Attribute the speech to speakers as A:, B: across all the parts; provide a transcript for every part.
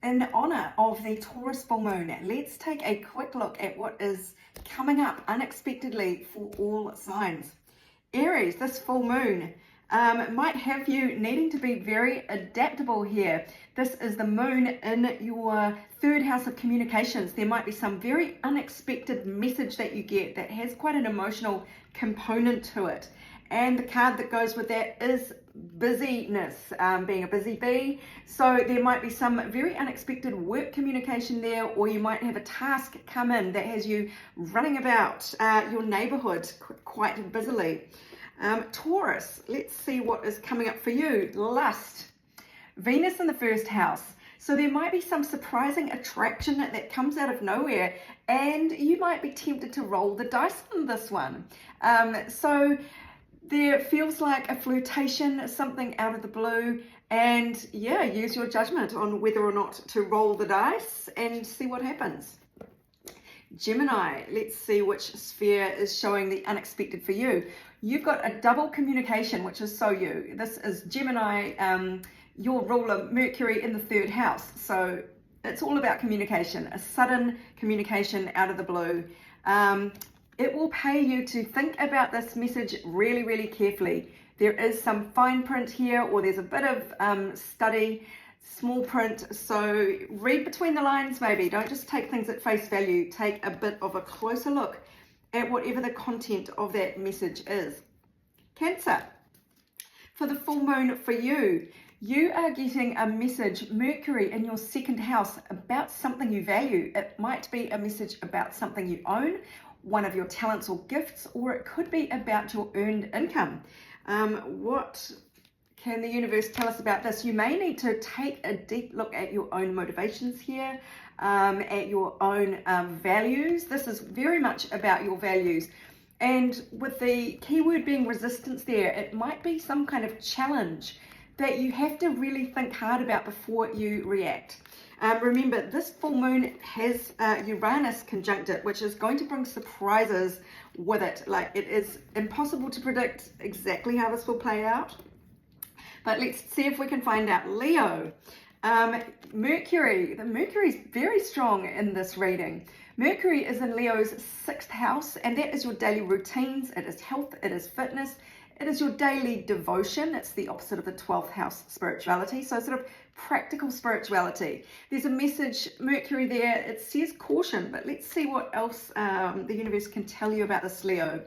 A: In honor of the Taurus full moon, let's take a quick look at what is coming up unexpectedly for all signs. Aries, this full moon might have you needing to be very adaptable here. This is the moon in your third house of communications. There might be some very unexpected message that you get that has quite an emotional component to it. And the card that goes with that is busyness, being a busy bee. So there might be some very unexpected work communication there, or you might have a task come in that has you running about your neighborhood quite busily. Taurus, let's see what is coming up for you. Lust, Venus in the first house. So there might be some surprising attraction that comes out of nowhere, and you might be tempted to roll the dice on this one. So there feels like a flirtation, something out of the blue, and yeah, use your judgment on whether or not to roll the dice and see what happens. Gemini, let's see which sphere is showing the unexpected for you. You've got a double communication, which is so you. This is Gemini, your ruler Mercury in the third house. So it's all about communication, a sudden communication out of the blue. It will pay you to think about this message really, really carefully. There is some fine print here, or there's a bit of study, small print. So read between the lines maybe. Don't just take things at face value. Take a bit of a closer look at whatever the content of that message is. Cancer, for the full moon for you, you are getting a message, Mercury in your second house, about something you value. It might be a message about something you own, one of your talents or gifts, or it could be about your earned income. What can the universe tell us about this? You may need to take a deep look at your own motivations here, at your own values. This is very much about your values. And with the keyword being resistance there, it might be some kind of challenge that you have to really think hard about before you react. Remember, this full moon has Uranus conjunct it, which is going to bring surprises with it. Like, it is impossible to predict exactly how this will play out. But let's see if we can find out. Leo, Mercury is very strong in this reading. Mercury is in Leo's sixth house, and that is your daily routines. It is health, it is fitness, it is your daily devotion. It's the opposite of the 12th house spirituality. So sort of practical spirituality. There's a message, Mercury there. It says caution, but let's see what else the universe can tell you about this, Leo.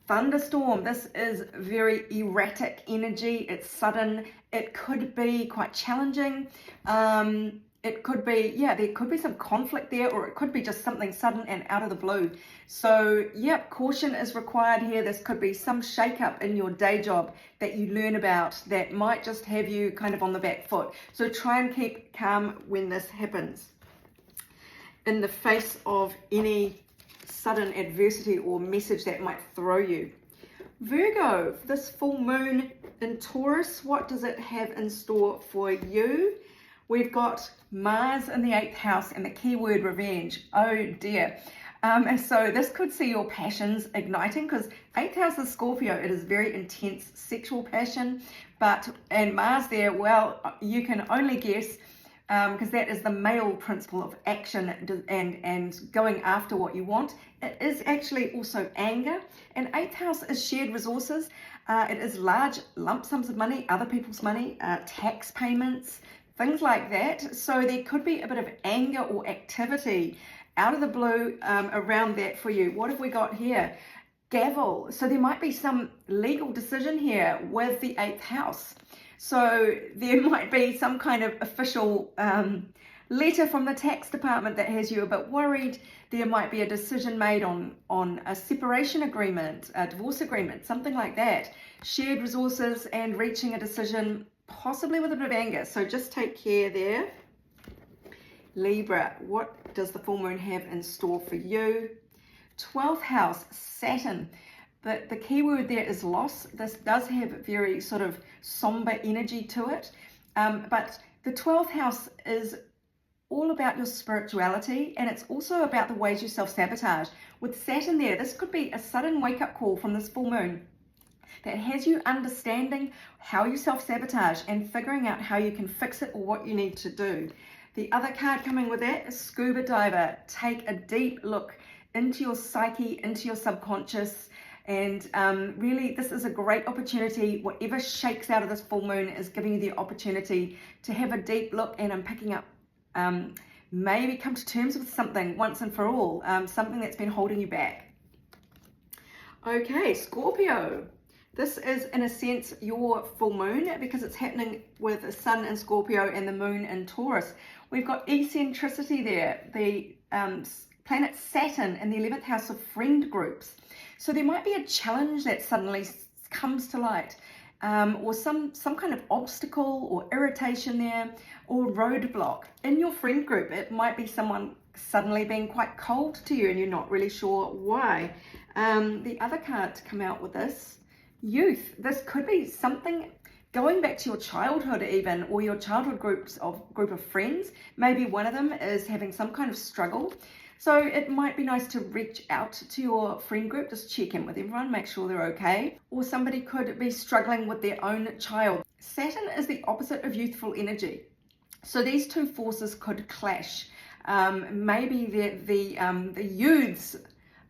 A: Thunderstorm, this is very erratic energy. It's sudden. It could be quite challenging. It could be, yeah, there could be some conflict there, or it could be just something sudden and out of the blue. So, yep, caution is required here. This could be some shake-up in your day job that you learn about that might just have you kind of on the back foot. So try and keep calm when this happens. In the face of any sudden adversity or message that might throw you. Virgo, this full moon in Taurus, what does it have in store for you? We've got Mars in the 8th house and the keyword revenge. Oh dear. And so this could see your passions igniting, because 8th house is Scorpio. It is very intense sexual passion. And Mars there, well, you can only guess, because that is the male principle of action and going after what you want. It is actually also anger. And 8th house is shared resources. It is large lump sums of money, other people's money, tax payments, things like that. So there could be a bit of anger or activity out of the blue around that for you. What have we got here? Gavel. So there might be some legal decision here with the 8th house. So there might be some kind of official letter from the tax department that has you a bit worried. There might be a decision made on a separation agreement, a divorce agreement, something like that. Shared resources and reaching a decision, possibly with a bit of anger. So just take care there. Libra, what does the full moon have in store for you? 12th house, Saturn. The key word there is loss. This does have very sort of somber energy to it. But the 12th house is all about your spirituality, and it's also about the ways you self-sabotage. With Saturn there, this could be a sudden wake-up call from this full moon that has you understanding how you self-sabotage and figuring out how you can fix it or what you need to do. The other card coming with that is Scuba Diver. Take a deep look into your psyche, into your subconscious, and really this is a great opportunity. Whatever shakes out of this full moon is giving you the opportunity to have a deep look, and I'm picking up maybe come to terms with something once and for all, something that's been holding you back. Okay, Scorpio. This is, in a sense, your full moon because it's happening with the sun in Scorpio and the moon in Taurus. We've got eccentricity there, the planet Saturn in the 11th house of friend groups. So there might be a challenge that suddenly comes to light, or some kind of obstacle or irritation there, or roadblock in your friend group. It might be someone suddenly being quite cold to you and you're not really sure why. The other card to come out with this, youth. This could be something going back to your childhood even, or your childhood group of friends. Maybe one of them is having some kind of struggle. So it might be nice to reach out to your friend group, just check in with everyone, make sure they're okay. Or somebody could be struggling with their own child. Saturn is the opposite of youthful energy. So these two forces could clash. Maybe the youths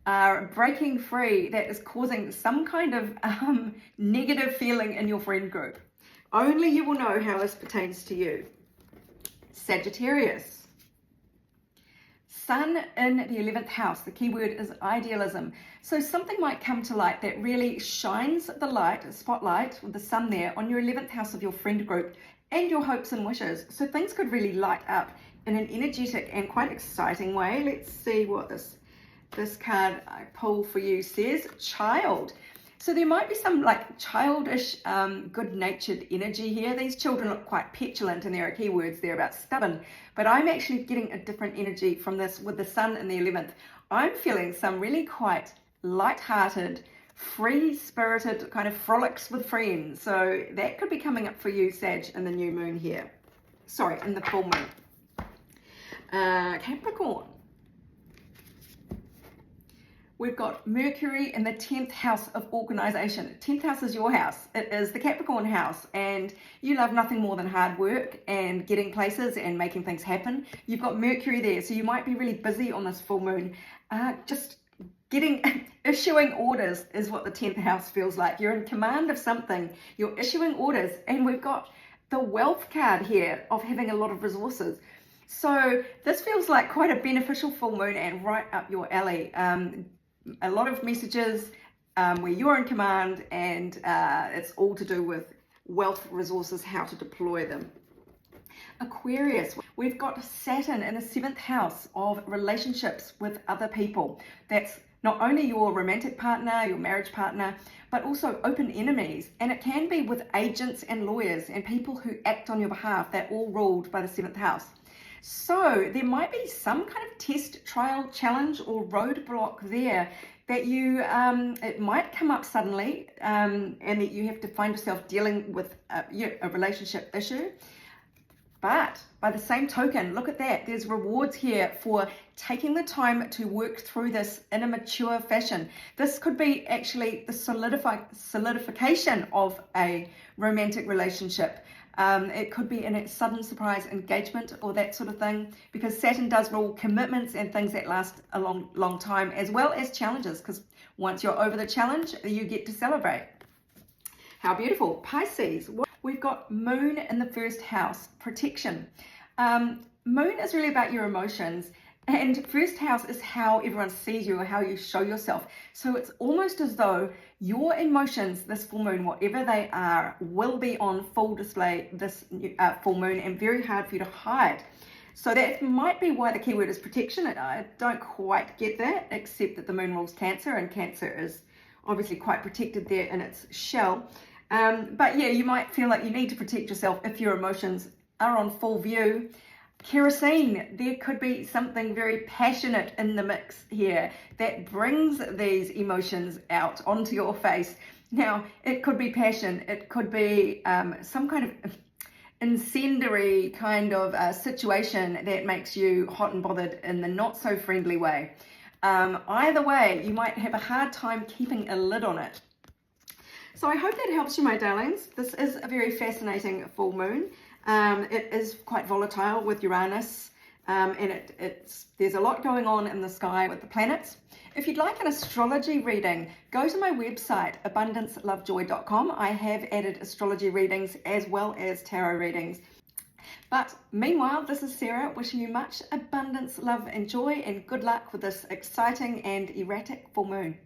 A: are breaking free that is causing some kind of negative feeling in your friend group. Only you will know how this pertains to you. Sagittarius. Sun in the 11th house. The key word is idealism. So something might come to light that really shines the spotlight with the sun there on your 11th house of your friend group and your hopes and wishes. So things could really light up in an energetic and quite exciting way. Let's see what this card I pull for you says. Child. So there might be some like childish, good-natured energy here. These children look quite petulant, and there are keywords there about stubborn. But I'm actually getting a different energy from this with the sun in the 11th. I'm feeling some really quite light-hearted, free-spirited kind of frolics with friends. So that could be coming up for you, Sag, in the new moon here. Sorry, in the full moon. Capricorn. We've got Mercury in the 10th house of organization. 10th house is your house. It is the Capricorn house, and you love nothing more than hard work and getting places and making things happen. You've got Mercury there, so you might be really busy on this full moon. Just issuing orders is what the 10th house feels like. You're in command of something. You're issuing orders, and we've got the wealth card here of having a lot of resources. So this feels like quite a beneficial full moon and right up your alley. A lot of messages where you're in command, and it's all to do with wealth resources, how to deploy them. Aquarius, we've got Saturn in the 7th house of relationships with other people. That's not only your romantic partner, your marriage partner, but also open enemies. And it can be with agents and lawyers and people who act on your behalf. They're all ruled by the 7th house. So there might be some kind of test, trial, challenge or roadblock there that it might come up suddenly, and that you have to find yourself dealing with a relationship issue. But by the same token, look at that. There's rewards here for taking the time to work through this in a mature fashion. This could be actually the solidification of a romantic relationship. It could be in a sudden surprise engagement or that sort of thing, because Saturn does rule commitments and things that last a long time, as well as challenges, because once you're over the challenge, you get to celebrate. How beautiful. Pisces. We've got Moon in the 1st house, protection. Moon is really about your emotions, and 1st house is how everyone sees you or how you show yourself. So it's almost as though your emotions this full moon, whatever they are, will be on full display this full moon, and very hard for you to hide. So that might be why the keyword is protection. I don't quite get that, except that the moon rules Cancer, and Cancer is obviously quite protected there in its shell. But yeah, you might feel like you need to protect yourself if your emotions are on full view. Kerosene, there could be something very passionate in the mix here that brings these emotions out onto your face. Now, it could be passion, it could be some kind of incendiary kind of situation that makes you hot and bothered in the not so friendly way. Either way, you might have a hard time keeping a lid on it. So I hope that helps you, my darlings. This is a very fascinating full moon. It is quite volatile with Uranus, and there's a lot going on in the sky with the planets. If you'd like an astrology reading, go to my website, abundancelovejoy.com. I have added astrology readings as well as tarot readings. But meanwhile, this is Sarah wishing you much abundance, love and joy, and good luck with this exciting and erratic full moon.